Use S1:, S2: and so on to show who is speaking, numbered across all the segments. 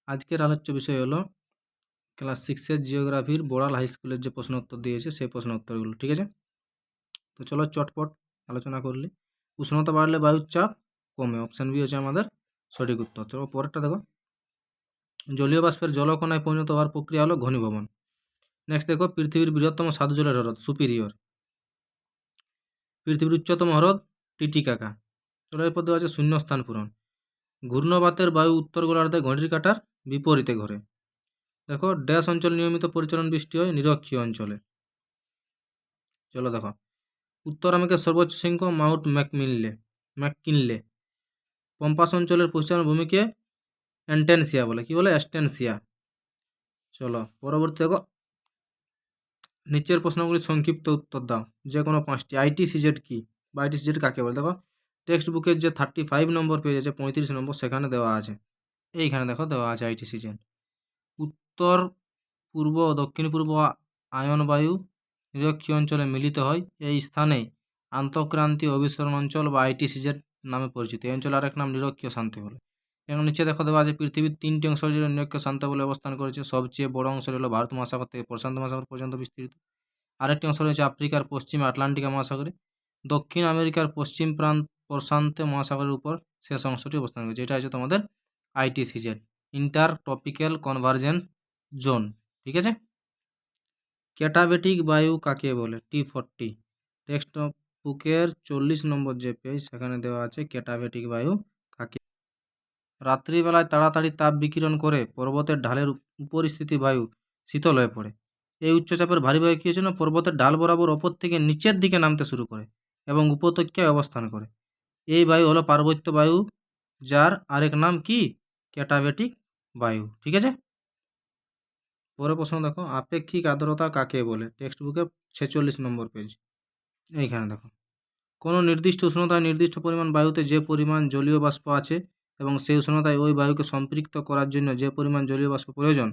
S1: আজকের আলোচ্য বিষয় হলো ক্লাস 6-এর জিওগ্রাফির বোড়াল হাই স্কুলের যে প্রশ্ন উত্তর দিয়েছে সেই প্রশ্ন উত্তরগুলো, ঠিক আছে? তো চলো চটপট আলোচনা করলে। উষ্ণতা বাড়লে বায়ুর চাপ কমে, অপশান বি হচ্ছে আমাদের সঠিক উত্তর। চলো পরেরটা দেখো, জলীয় বাষ্পের জলকণায় পরিণত হওয়ার প্রক্রিয়া হলো ঘনীভবন। নেক্সট দেখো, পৃথিবীর বৃহত্তম স্বাদু জলের হ্রদ সুপিরিয়র। পৃথিবীর উচ্চতম হ্রদ টিটিকাকা। চলো এরপর দেওয়া আছে শূন্যস্থান পূরণ। ঘূর্ণবাতের বায়ু উত্তর গোলার্ধে ঘড়ির কাঁটার বিপরীতে ঘোরে। দেখো, ড্যাশ অঞ্চল নিয়মিত পরিচালন বৃষ্টি হয় নিরক্ষীয় অঞ্চলে। চলো দেখো, উত্তর আমেরিকার সর্বোচ্চ শৃঙ্গ মাউন্ট ম্যাককিনলে। পম্পাস অঞ্চলের পশ্চিম ভূমিকে অ্যান্টেনসিয়া বলে। কি বলে? অ্যাস্টেনসিয়া। চলো পরবর্তী দেখো, নিচের প্রশ্নগুলি সংক্ষিপ্ত উত্তর দাও, যে কোনো 5টি। আইটিসিজেড কি বা আইটিসিজেড কাকে বলে? দেখো, টেক্সট বুকের যে 35 নম্বর পেজ আছে, 35 নম্বর, সেখানে দেওয়া আছে। এইখানে দেখো দেওয়া আছে আইটিসিজেড। উত্তর পূর্ব ও দক্ষিণ পূর্ব আয়ন বায়ু নিরক্ষীয় অঞ্চলে মিলিত হয়। এই স্থানেই আন্তঃক্রান্তীয় অভিসরণ অঞ্চল বা আইটিসিজেড নামে পরিচিত। এই অঞ্চল আরেক নাম নিরক্ষীয় শান্তি বলে। এবং নিচে দেখো দেওয়া আছে পৃথিবীর 3টি অংশ জুড়ে নিরক্ষীয় শান্ত বলে অবস্থান করেছে। সবচেয়ে বড় অংশ হলো ভারত মহাসাগর থেকে প্রশান্ত মহাসাগর পর্যন্ত বিস্তৃত। আরেকটি অংশ রয়েছে আফ্রিকার পশ্চিমে আটলান্টিক মহাসাগরে। দক্ষিণ আমেরিকার পশ্চিম প্রান্ত প্রশান্ত মহাসাগরের উপর শেষ অংশটি অবস্থান করেছে। এটা হচ্ছে তোমাদের আইটিসিজেড, ইন্টার ট্রপিক্যাল কনভার্জেন্স জোন, ঠিক আছে? ক্যাটাবেটিক বায়ু কাকে বলে? T40। টেক্সট বুকের 40 নম্বর যে পেজ, সেখানে দেওয়া আছে ক্যাটাবেটিক বায়ু কাকে। রাত্রিবেলায় তাড়াতাড়ি তাপ বিকিরণ করে পর্বতের ঢালের উপরিস্থিতি বায়ু শীতল হয়ে পড়ে। এই উচ্চচাপের ভারী বায়ু কী হয়েছে না, পর্বতের ঢাল বরাবর ওপর থেকে নিচের দিকে নামতে শুরু করে এবং উপত্যকায় অবস্থান করে। এই বায়ু হলো পার্বত্য বায়ু, যার আরেক নাম কি? ক্যাটাবেটিক বায়ু, ঠিক আছে? পরের প্রশ্ন দেখো, আপেক্ষিক আর্দ্রতা কাকে বলে? টেক্সট বুকে 46 নম্বর পেজ। এইখানে দেখো, কোনো নির্দিষ্ট উষ্ণতায় নির্দিষ্ট পরিমাণ বায়ুতে যে পরিমাণ জলীয় বাষ্প আছে এবং সেই উষ্ণতায় ওই বায়ুকে সম্পৃক্ত করার জন্য যে পরিমাণ জলীয় বাষ্প প্রয়োজন,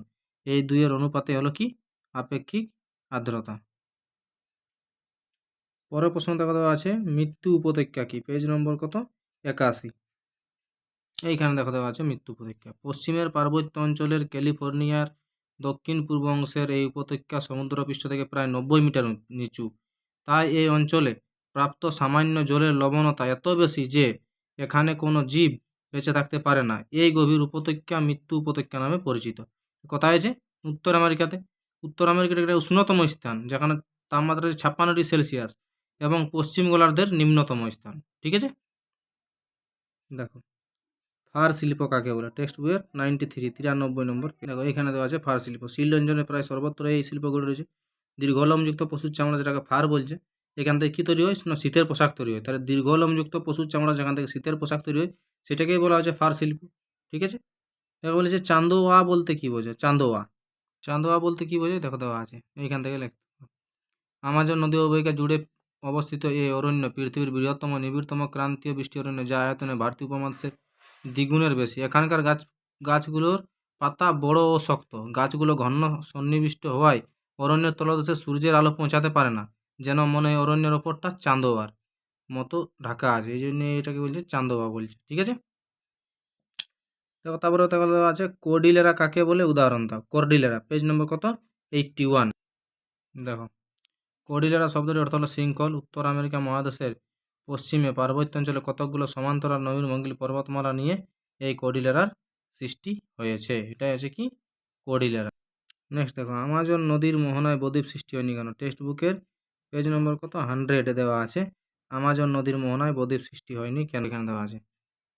S1: এই দুইয়ের অনুপাতে হলো কি? আপেক্ষিক আর্দ্রতা। পরের প্রশ্ন দেখা দেওয়া আছে, মৃত্যু উপত্যকা কি? পেজ নম্বর কত? 81। এইখানে দেখা দেওয়া আছে মৃত্যু উপত্যকা। পশ্চিমের পার্বত্য অঞ্চলের ক্যালিফোর্নিয়ার দক্ষিণ পূর্ব অংশের এই উপত্যকা সমুদ্রপৃষ্ঠ থেকে প্রায় 90 মিটার নিচু। তাই এই অঞ্চলে প্রাপ্ত সামান্য জলের লবণতা এত বেশি যে এখানে কোনো জীব বেঁচে থাকতে পারে না। এই গভীর উপত্যকা মৃত্যু উপত্যকা নামে পরিচিত। কোথায় আছে? উত্তর আমেরিকাতে। উত্তর আমেরিকার একটা উষ্ণতম স্থান, যেখানে তাপমাত্রা 56°C এবং পশ্চিম গোলার্ধের নিম্নতম স্থান, ঠিক আছে? দেখো, ফার শিল্প কাকে বলে? টেক্সট বইয়ের 93 নম্বর। দেখো, এখানে দেওয়া আছে ফার শিল্প। শিল্ড অঞ্চলে প্রায় সর্বত্র এই শিল্পগুলো রয়েছে। দীর্ঘলোমযুক্ত পশুর চামড়া, যেটাকে ফার বলছে, এখান থেকে কী তৈরি হয় না, শীতের পোশাক তৈরি হয়। তাহলে দীর্ঘলোমযুক্ত পশুর চামড়া যেখান থেকে শীতের পোশাক তৈরি হয়, সেটাকেই বলা হচ্ছে ফার শিল্প, ঠিক আছে? দেখো বলেছে চান্দোয়া বলতে কী বোঝায়? চান্দোয়া বলতে কী বোঝায়? দেখো দেওয়া আছে এইখান থেকে লিখতে হবে। আমাজন নদী অববাহিকা জুড়ে অবস্থিত এই অরণ্য পৃথিবীর বৃহত্তম নিবিড়তম ক্রান্তীয় বৃষ্টি অরণ্য, যা আয়তনে ভারতীয় উপমহাদেশের দ্বিগুণের বেশি। এখানকার গাছগুলোর পাতা বড় ও শক্ত। গাছগুলো ঘন সন্নিবিষ্ট হওয়ায় অরণ্যের তলদেশে সূর্যের আলো পৌঁছাতে পারে না, যেন মনে হয় অরণ্যের ওপরটা চান্দোয়ার মতো ঢাকা আছে। এই জন্য এটাকে বলছে চান্দোয়া বলছে, ঠিক আছে? দেখো, তারপরে দেওয়া আছে কর্ডিলেরা কাকে বলে? উদাহরণ দাও। কর্ডিলেরা, পেজ নম্বর কত? 81। দেখো, কর্ডিলেরা শব্দটির অর্থ হলো শৃঙ্খল। উত্তর আমেরিকা মহাদেশের পশ্চিমে পার্বত্য অঞ্চলে কতকগুলো সমান্তরাল নবীনভঙ্গিল পর্বতমালা নিয়ে এই কর্ডিলেরার সৃষ্টি হয়েছে। এটাই আছে কি? কর্ডিলেরা। নেক্সট দেখো, আমাজন নদীর মোহনায় বদ্বীপ সৃষ্টি হয়নি কেন? টেক্সট বুকের পেজ নম্বর কত? 100 দেওয়া আছে আমাজন নদীর মোহনায় বদ্বীপ সৃষ্টি হয়নি কেন, এখানে দেওয়া আছে।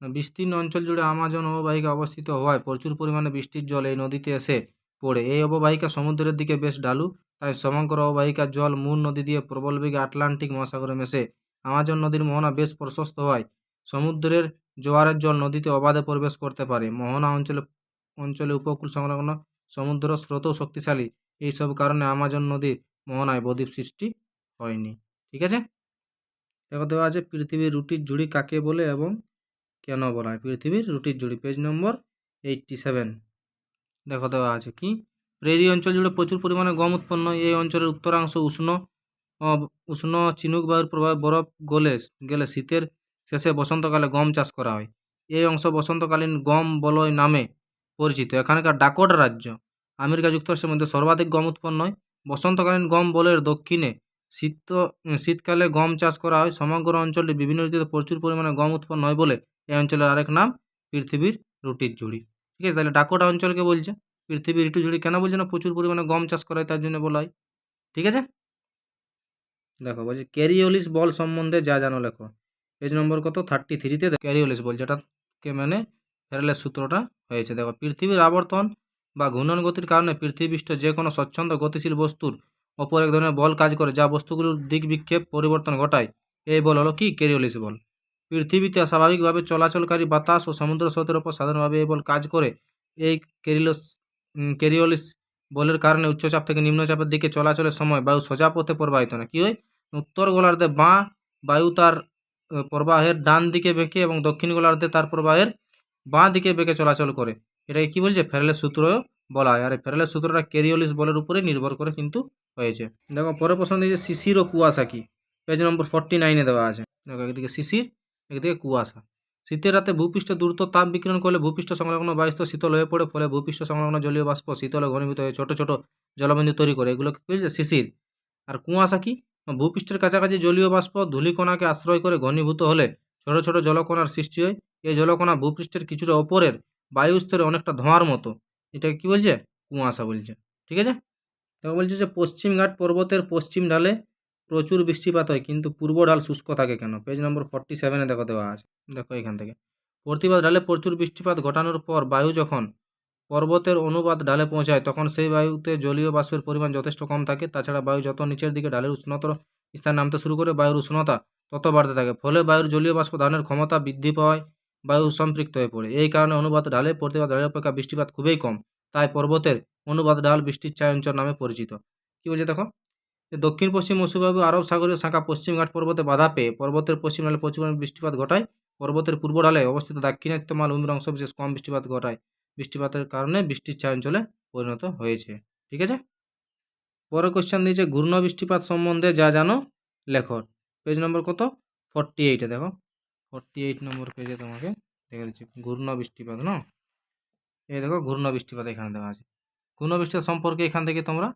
S1: বিস্তীর্ণ অঞ্চল জুড়ে আমাজন অববাহিকা অবস্থিত হওয়ায় প্রচুর পরিমাণে বৃষ্টির জল এই নদীতে এসে পড়ে। এই অববাহিকা সমুদ্রের দিকে বেশ ঢালু, তাই সমগ্র অববাহিকার জল মূল নদী দিয়ে প্রবল বেগে আটলান্টিক মহাসাগরে মেশে। আমাজন নদীর মোহনা বেশ প্রশস্ত হওয়ায় সমুদ্রের জোয়ারের জল নদীতে অবাধে প্রবেশ করতে পারে। মোহনা অঞ্চলে উপকূল সংলগ্ন সমুদ্র স্রোতও শক্তিশালী। এইসব কারণে আমাজন নদীর মোহনায় বদ্বীপ সৃষ্টি হয়নি, ঠিক আছে? দেখো দেওয়া আছে পৃথিবীর রুটির ঝুড়ি কাকে বলে এবং কেন বলা হয়? পৃথিবীর রুটির ঝুড়ি, পেজ নম্বর 87। দেখো দেওয়া আছে কি? প্রেরি অঞ্চল জুড়ে প্রচুর পরিমাণে গম উৎপন্ন হয়। এই অঞ্চলের উত্তরাংশ উষ্ণ চিনুক বায়ুর প্রভাবে বরফ গলে গেলে শীতের শেষে বসন্তকালে গম চাষ করা হয়। এই অংশ বসন্তকালীন গম বলয় নামে পরিচিত। এখানকার ডাকোটা রাজ্য আমেরিকা যুক্তরাষ্ট্রের মধ্যে সর্বাধিক গম উৎপন্ন হয়। বসন্তকালীন গম বলের দক্ষিণে শীতকালে গম চাষ করা হয়। সমগ্র অঞ্চলটি বিভিন্ন ঋতুতে প্রচুর পরিমাণে গম উৎপন্ন হয় বলে এই অঞ্চলের আরেক নাম পৃথিবীর রুটির ঝুড়ি। ঠিক আছে, তাহলে ডাকোটা অঞ্চলকে বলছে পৃথিবীর ঋতু ঝুড়ি। কেন বলছে না? প্রচুর পরিমাণে গম চাষ করা হয় তার জন্য বলা হয়। ঠিক আছে, দেখো বলছে ক্যারিওলিস বল সম্বন্ধে যা জানো লেখো। পেজ নম্বর কত 33-তে ক্যারিওলিস বল, যেটাকে মানে ফ্যারাডের সূত্রটা হয়েছে। দেখো, পৃথিবীর আবর্তন বা ঘূর্ণন গতির কারণে পৃথিবীষ্ঠ যে কোনো স্বচ্ছন্দ গতিশীল বস্তুর ওপর এক ধরনের বল কাজ করে, যা বস্তুগুলোর দিক বিক্ষেপ পরিবর্তন ঘটায়। এই বল হলো কি? ক্যারিওলিস বল। পৃথিবীতে স্বাভাবিকভাবে চলাচলকারী বাতাস ও সমুদ্র স্রোতের ওপর সাধারণভাবে এই বল কাজ করে। এই ক্যারিওলিস বলের কারণে উচ্চচাপ থেকে নিম্নচাপের দিকে চলাচলের সময় বায়ু সোজা পথে প্রবাহিত না। কী হয়? উত্তর গোলার্ধে বাঁ বায়ু তার প্রবাহের ডান দিকে বেঁকে এবং দক্ষিণ গোলার্ধে তার প্রবাহের বাঁ দিকে বেঁকে চলাচল করে। এটাকে কী বলছে? ফ্যারাডের সূত্র বলা হয়। আর এই ফ্যারাডের সূত্রটা ক্যারিওলিস বলের উপরে নির্ভর করে কিন্তু হয়েছে। দেখো, পরের প্রশ্ন দিয়েছে শিশির ও কুয়াশা কি? পেজ নম্বর 49-এ দেওয়া আছে। দেখো, একদিকে শিশির, একদিকে কুয়াশা। শীতের রাতে ভূপৃষ্ঠে দ্রুত তাপ বিকিরণ করলে ভূপৃষ্ঠ সংলগ্ন বায়ুস্তর শীতল হয়ে পড়ে, ফলে ভূপৃষ্ঠ সংলগ্ন জলীয় বাষ্প শীতলে ঘনীভূত হয়ে ছোট ছোট জলবিন্দু তৈরি করে। এগুলোকে কী বলছে? শিশির। আর কুয়াশা কি? ভূপৃষ্ঠের কাছাকাছি জলীয় বাষ্প ধূলিকণাকে আশ্রয় করে ঘনীভূত হলে ছোট ছোট জলকণার সৃষ্টি হয়। এই জলকণা ভূপৃষ্ঠের কিছুটা ওপরের বায়ুস্তরে অনেকটা ধোঁয়ার মতো। এটাকে কী বলছে? কুয়াশা বলছে। ঠিক আছে, তবে বলছে যে পশ্চিমঘাট পর্বতের পশ্চিম ঢালে প্রচুর বৃষ্টিপাত হয়, কিন্তু পূর্ব ঢাল শুষ্ক থাকে কেন? পেজ নম্বর 47-এ দেখো দেওয়া আছে। দেখো এখান থেকে, প্রতিবাদ ঢালে প্রচুর বৃষ্টিপাত ঘটানোর পর বায়ু যখন পর্বতের অনুবাদ ঢালে পৌঁছায়, তখন সেই বায়ুতে জলীয় বাষ্পের পরিমাণ যথেষ্ট কম থাকে। তাছাড়া বায়ু যত নিচের দিকে ঢালের উষ্ণতর স্থানে নামতে শুরু করে, বায়ুর উষ্ণতা তত বাড়তে থাকে। ফলে বায়ুর জলীয় বাষ্প ধারণের ক্ষমতা বৃদ্ধি পাওয়ায় বায়ু সম্পৃক্ত হয়ে পড়ে। এই কারণে অনুবাদ ঢালে প্রতিবাদ ঢালের অপেক্ষা বৃষ্টিপাত খুবই কম। তাই পর্বতের অনুবাদ ঢাল বৃষ্টির ছায়া অঞ্চল নামে পরিচিত। কী বলছে দেখো, যে দক্ষিণ পশ্চিম মৌসুমী আরব সাগরীয় শাখা পশ্চিমঘাট পর্বতে বাধা পেয়ে পর্বতের পশ্চিম ঢালে প্রচুর পরিমাণে বৃষ্টিপাত ঘটায়। পর্বতের পূর্ব ঢালে অবস্থিত দাক্ষিণাত্য মালভূমির অংশ বিশেষ কম বৃষ্টিপাত ঘটায়। বৃষ্টিপাতের কারণে বৃষ্টির ছায়া অঞ্চলে পরিণত হয়েছে। ঠিক আছে, পরের কোশ্চেন দিয়েছে ঘূর্ণ বৃষ্টিপাত সম্বন্ধে যা জানো লেখো। পেজ নম্বর কত? 48-এ দেখো, 48 নম্বর পেজে তোমাকে দেখে দিচ্ছি ঘূর্ণ বৃষ্টিপাত না। এই দেখো, ঘূর্ণ বৃষ্টিপাত এখানে দেওয়া আছে। ঘূর্ণ বৃষ্টিপাত সম্পর্কে এখান থেকে তোমরা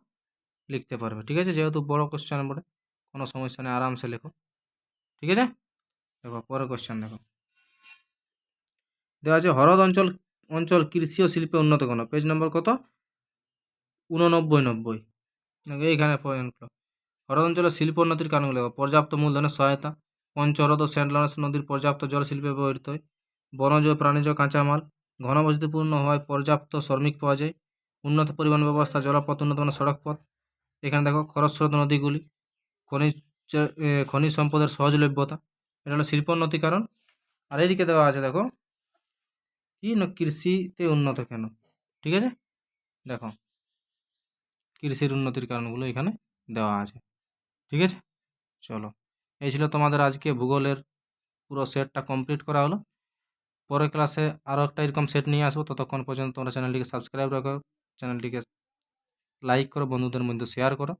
S1: লিখতে পারবে। ঠিক আছে, যেহেতু বড় কোশ্চেন বলে কোনো সমস্যা নেই, আরামসে লেখো। ঠিক আছে, দেখো পরের কোশ্চেন দেখো দেওয়া আছে হ্রদ অঞ্চল কৃষি ও শিল্পে উন্নত কেন? পেজ নম্বর কত? 89-90 এইখানে পয়েন্টগুলো। হ্রদ অঞ্চলের শিল্প উন্নতির কারণগুলো দেখো, পর্যাপ্ত মূলধনের সহায়তা, পঞ্চহ্রদ ও সেন্ট লরেন্স নদীর পর্যাপ্ত জল শিল্পে ব্যবহৃত হয়, বনজ ও প্রাণীজ কাঁচামাল, ঘনবসতিপূর্ণ হওয়ায় পর্যাপ্ত শ্রমিক পাওয়া যায়, উন্নত পরিবহন ব্যবস্থা, জলপথ, উন্নত মানের সড়কপথ। এখানে দেখো খরস্রোত নদীগুলি, খনিজ সম্পদের সহজলভ্যতা, এটা হলো শিল্পোন্নতি কারণ। আর এইদিকে দেওয়া আছে দেখো কি না, কৃষিতে উন্নত কেন? ঠিক আছে, দেখো কৃষির উন্নতির কারণগুলো এখানে দেওয়া আছে। ঠিক আছে, চলো, এই ছিল তোমাদের আজকে ভূগোলের পুরো সেটটা কমপ্লিট করা হলো। পরের ক্লাসে আরও একটা এরকম সেট নিয়ে আসবো। ততক্ষণ পর্যন্ত তোমরা চ্যানেলটিকে সাবস্ক্রাইব রাখো, চ্যানেলটিকে লাইক করো, বন্ধুদের মধ্যে শেয়ার করো।